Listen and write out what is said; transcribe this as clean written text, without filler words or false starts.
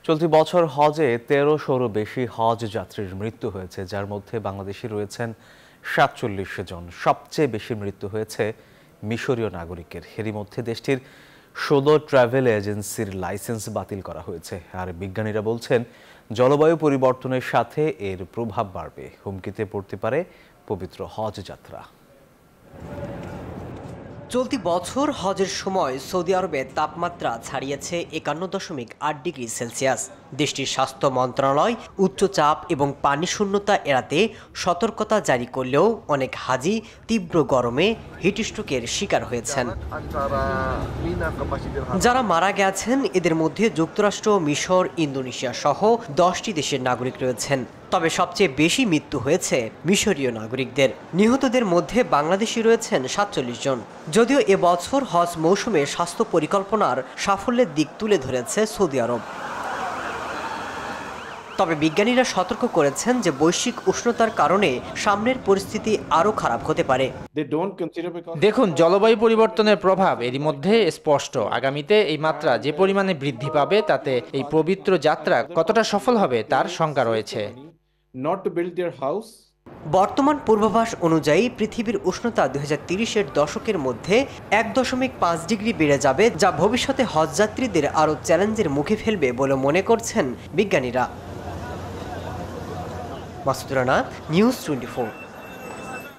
চলতি বছর হজে ১৩০০-রও বেশি হজ যাত্রীর মৃত্যু হয়েছে, যার মধ্যে বাংলাদেশি রয়েছেন ৪৭ জন। সবচেয়ে বেশি মৃত্যু হয়েছে মিশরীয় নাগরিকের। এরই মধ্যে দেশটির ১৬ ট্রাভেল এজেন্সির লাইসেন্স বাতিল করা হয়েছে। আর বিজ্ঞানীরা বলছেন, জলবায়ু পরিবর্তনের সাথে এর প্রভাব বাড়বে। হুমকিতে পড়তে পারে পবিত্র হজ যাত্রা। চলতি বছর হজের সময় সৌদি আরবে তাপমাত্রা ছাড়িয়েছে ৫১.৮ ডিগ্রি সেলসিয়াস। দেশটির স্বাস্থ্য মন্ত্রণালয় উচ্চ চাপ এবং পানি শূন্যতা এড়াতে সতর্কতা জারি করলেও অনেক হাজি তীব্র গরমে হিটস্ট্রোকের শিকার হয়েছেন। যারা মারা গেছেন এদের মধ্যে যুক্তরাষ্ট্র, মিশর, ইন্দোনেশিয়া সহ 10টি দেশের নাগরিক রয়েছেন। তবে সবচেয়ে বেশি মৃত্যু হয়েছে মিশরীয় নাগরিকদের। নিহতদের মধ্যে বাংলাদেশি রয়েছেন ৪৭ জন। যদিও এবছর হজ মৌসুমে স্বাস্থ্য পরিকল্পনার সাফল্যের দিক তুলে ধরেছে সৌদি আরব। তবে বিজ্ঞানীরা সতর্ক করেছেন যে বৈশ্বিক উষ্ণতার কারণে সামনের পরিস্থিতি আরও খারাপ হতে পারে। দেখুন, জলবায়ু পরিবর্তনের প্রভাব এরই মধ্যে স্পষ্ট। আগামীতে এই মাত্রা যে পরিমাণে বৃদ্ধি পাবে তাতে এই পবিত্র যাত্রা কতটা সফল হবে তার শঙ্কা রয়েছে। বর্তমান পূর্বাভাস অনুযায়ী পৃথিবীর উষ্ণতা ২০৩০-এর দশকের মধ্যে ১.৫ ডিগ্রি বেড়ে যাবে, যা ভবিষ্যতে হজযাত্রীদের আরও চ্যালেঞ্জের মুখে ফেলবে বলে মনে করছেন বিজ্ঞানীরা। মাসুদ রানা, নিউজ 24।